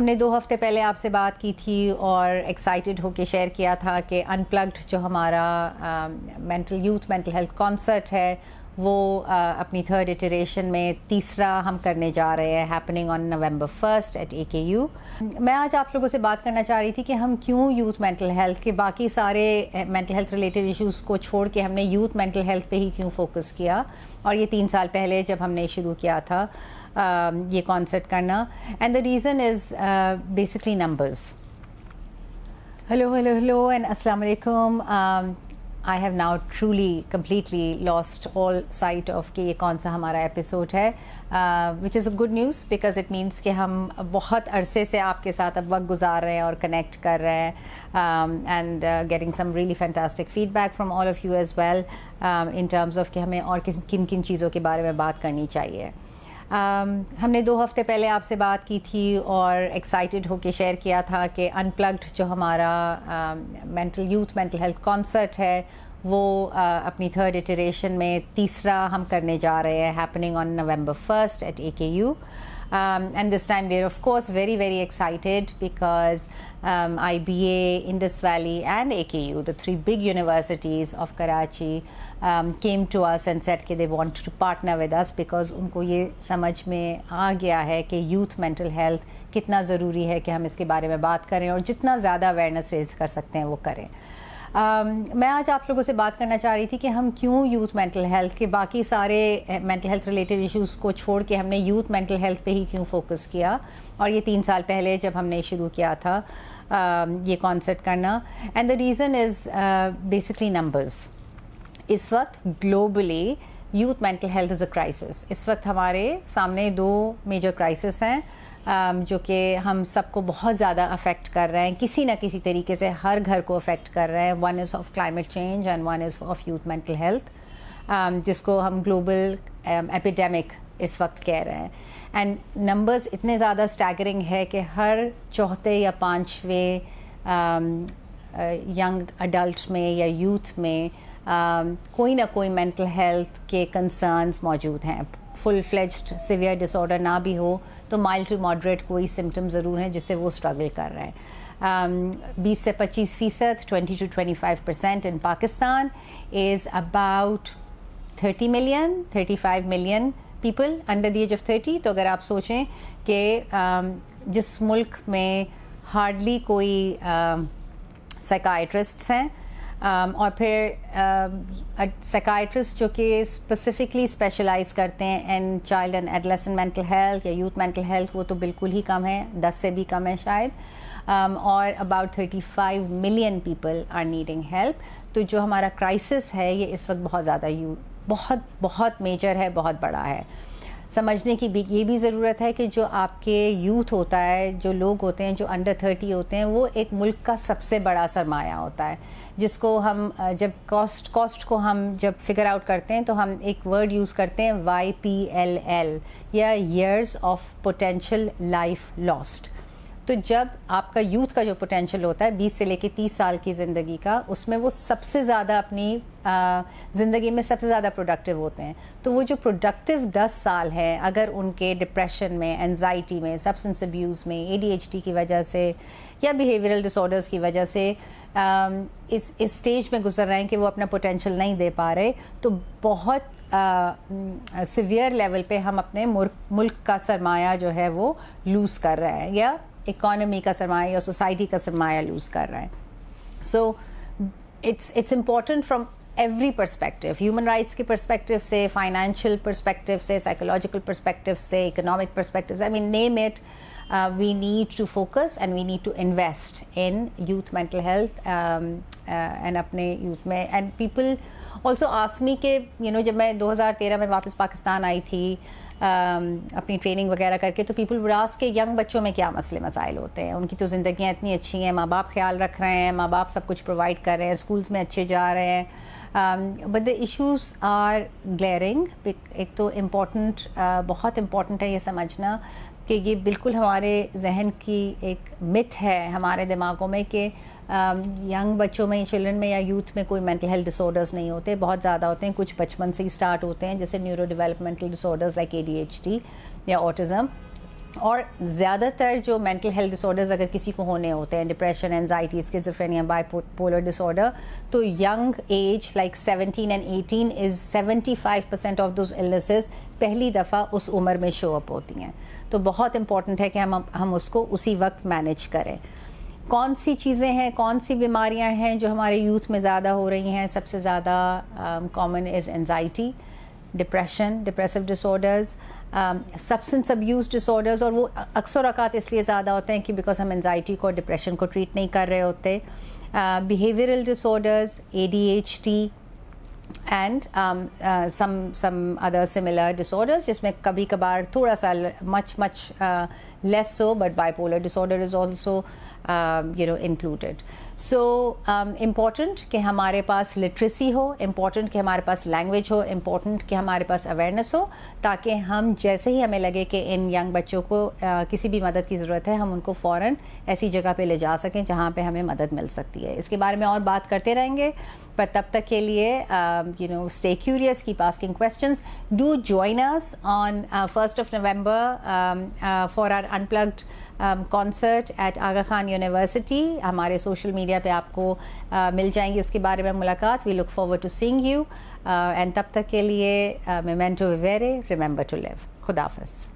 ہم نے 2 ہفتے پہلے آپ سے بات کی تھی اور ایکسائٹیڈ ہو کے شیئر کیا تھا کہ ان پلگڈ جو ہمارا یوتھ مینٹل ہیلتھ کانسرٹ ہے وہ اپنی 3rd ایٹریشن میں تیسرا ہم کرنے جا رہے ہیں، happening on November 1 at AKU۔ میں آج آپ لوگوں سے بات کرنا چاہ رہی تھی کہ ہم کیوں یوتھ مینٹل ہیلتھ کے باقی سارے مینٹل ہیلتھ ریلیٹڈ ایشوز کو چھوڑ کے ہم نے یوتھ مینٹل ہیلتھ پہ ہی کیوں فوکس کیا، اور یہ 3 سال پہلے جب ہم نے شروع کیا تھا یہ کانسرٹ کرنا۔ And the reason is basically numbers. Hello and السلام علیکم۔ I have now truly completely lost all sight of کہ یہ کون سا ہمارا ایپیسوڈ ہے، which is a good news because it means کہ ہم بہت عرصے سے آپ کے ساتھ اب وقت گزار رہے ہیں اور کنیکٹ کر رہے ہیں، and getting some really fantastic feedback from all of you as well in terms of کہ ہمیں اور کن کن چیزوں کے بارے میں بات کرنی چاہیے۔ ہم نے 2 ہفتے پہلے آپ سے بات کی تھی اور ایکسائٹیڈ ہو کے شیئر کیا تھا کہ ان پلگڈ جو ہمارا یوتھ مینٹل ہیلتھ کانسرٹ ہے وہ اپنی 3rd ایٹریشن میں تیسرا ہم کرنے جا رہے ہیں، happening on November 1 at AKU۔ And this time we're of course very very excited because IBA, Indus Valley and AKU, the 3 big universities of Karachi, came to us and said that they want to partner with us because ان کو یہ سمجھ میں آ گیا ہے کہ youth mental health کتنا ضروری ہے کہ ہم اس کے بارے میں بات کریں اور جتنا زیادہ اویئرنیس ریز کر سکتے ہیں وہ کریں۔ میں آج آپ لوگوں سے بات کرنا چاہ رہی تھی کہ ہم کیوں یوتھ مینٹل ہیلتھ کے باقی سارے مینٹل ہیلتھ ریلیٹڈ ایشوز کو چھوڑ کے ہم نے یوتھ مینٹل ہیلتھ پہ ہی کیوں فوکس کیا، اور یہ 3 سال پہلے جب ہم نے شروع کیا تھا یہ کانسرٹ کرنا۔ And the reason is basically numbers. اس وقت globally youth mental health is a crisis. اس وقت ہمارے سامنے 2 میجر کرائسس ہیں جو کہ ہم سب کو بہت زیادہ افیکٹ کر رہے ہیں، کسی نہ کسی طریقے سے ہر گھر کو افیکٹ کر رہے ہیں۔ One is of climate change and one is of youth mental health, جس کو ہم گلوبل ایپیڈیمک اس وقت کہہ رہے ہیں۔ اینڈ نمبرز اتنے زیادہ اسٹیگرنگ ہے کہ ہر 4تھے یا 5ویں ینگ اڈلٹ میں یا یوتھ میں کوئی نہ کوئی مینٹل ہیلتھ کے کنسرنز موجود ہیں۔ فل فلیجڈ سیویئر ڈس آرڈر نہ بھی ہو تو مائلڈ ٹو ماڈریٹ کوئی سمٹم ضرور ہیں جس سے وہ اسٹرگل کر رہے ہیں۔ 20 سے 25%، 20 to 25% in Pakistan is about 30 million 35 million people under the age of 30۔ تو اگر آپ سوچیں کہ جس ملک میں ہارڈلی کوئی سائیکائٹرسٹس ہیں، اور پھر سائیکائٹرسٹ جو کہ اسپیسیفکلی اسپیشلائز کرتے ہیں in child and ایڈلیسنٹ mental health یا یوتھ مینٹل ہیلتھ، وہ تو بالکل ہی کم ہے، 10 سے بھی کم ہے شاید، اور about 35 million people are needing help. تو جو ہمارا کرائسس ہے یہ اس وقت بہت زیادہ بہت میجر ہے، بہت بڑا ہے۔ سمجھنے کی بھی یہ بھی ضرورت ہے کہ جو آپ کے یوتھ ہوتا ہے، جو لوگ ہوتے ہیں جو انڈر 30 ہوتے ہیں، وہ ایک ملک کا سب سے بڑا سرمایہ ہوتا ہے، جس کو ہم جب کاسٹ کو ہم جب فگر آؤٹ کرتے ہیں تو ہم ایک ورڈ یوز کرتے ہیں YPLL یا years of potential life last. تو جب آپ کا یوتھ کا جو پوٹینشیل ہوتا ہے 20 سے لے کے 30 سال کی زندگی کا، اس میں وہ سب سے زیادہ اپنی زندگی میں سب سے زیادہ پروڈکٹیو ہوتے ہیں۔ تو وہ جو پروڈکٹیو 10 سال ہیں، اگر ان کے ڈپریشن میں، انزائٹی میں، سبسٹنس ابیوز میں، ADHD کی وجہ سے یا بیہیویئرل ڈس آرڈرز کی وجہ سے اس اسٹیج میں گزر رہے ہیں کہ وہ اپنا پوٹینشیل نہیں دے پا رہے، تو بہت سیویئر لیول پہ ہم اپنے ملک کا سرمایہ جو ہے وہ لوز کر رہے ہیں، یا اکانومی کا سرمایہ یا سوسائٹی کا سرمایہ لوز کر رہے ہیں۔ So it's important from every perspective, human rights کے پرسپیکٹیو سے، فائنینشیل پرسپیکٹیو سے، سائیکولوجیکل پرسپیکٹیو سے، اکنامک پرسپیکٹیو سے، I mean name it, we need to focus and we need to invest in youth mental health and اپنے youth میں۔ and people also ask me کہ جب میں 2013 میں واپس پاکستان آئی تھی اپنی ٹریننگ وغیرہ کر کے، تو پیپل would ask کہ ینگ بچوں میں کیا مسئلے مسائل ہوتے ہیں، ان کی تو زندگیاں اتنی اچھی ہیں، ماں باپ خیال رکھ رہے ہیں، ماں باپ سب کچھ پرووائڈ کر رہے ہیں، اسکولس میں اچھے جا رہے ہیں، but the issues are glaring. ایک تو بہت امپورٹنٹ ہے یہ سمجھنا کہ یہ بالکل ہمارے ذہن کی ایک متھ ہے ہمارے دماغوں میں کہ ینگ بچوں میں، چلڈرن میں یا یوتھ میں کوئی مینٹل ہیلتھ ڈس آرڈرز نہیں ہوتے، بہت زیادہ ہوتے ہیں، کچھ بچپن سے ہی اسٹارٹ ہوتے ہیں، جیسے نیورو ڈیولپمنٹل ڈس آرڈرز لائک ADHD یا آٹزم، اور زیادہ تر جو مینٹل ہیلتھ ڈس آرڈرز اگر کسی کو ہونے ہوتے ہیں، depression, anxiety, schizophrenia, bipolar disorder, تو young age like 17 and 18 is 75% of those illnesses پہلی دفعہ اس عمر میں شو اپ ہوتی ہیں. تو بہت امپورٹنٹ ہے کہ ہم اس کو اسی وقت مینیج کریں. کون سی چیزیں ہیں، کون سی بیماریاں ہیں جو ہمارے یوتھ میں زیادہ ہو رہی ہیں؟ سب سے زیادہ common is anxiety, depression, depressive disorders, substance abuse disorders, اور وہ اکثر اوقات اس لیے زیادہ ہوتے ہیں کہ بیکاز ہم انزائٹی کو اور ڈپریشن کو ٹریٹ نہیں کر رہے ہوتے. Behavioural disorders, ADHD and some other similar disorders جس میں کبھی کبھار تھوڑا سا much less so but bipolar disorder is also included. So important کہ ہمارے پاس لٹریسی ہو، important کہ ہمارے پاس لینگویج ہو، important کہ ہمارے پاس اویئرنیس ہو، تاکہ ہم جیسے ہی ہمیں لگے کہ ان ینگ بچوں کو کسی بھی مدد کی ضرورت ہے، ہم ان کو فوراً ایسی جگہ پہ لے جا سکیں جہاں پہ ہمیں مدد مل سکتی ہے. اس کے بارے میں اور بات کرتے رہیں گے، پر تب تک کے لیے stay curious, keep asking questions. Do join us on 1st of November for our Unplugged concert at Aga Khan University. ہمارے سوشل میڈیا پہ آپ کو مل جائیں گی اس کے بارے میں ملاقات. We look forward to seeing you. And تب تک کے لیے memento vivere, remember to live. خدا حافظ.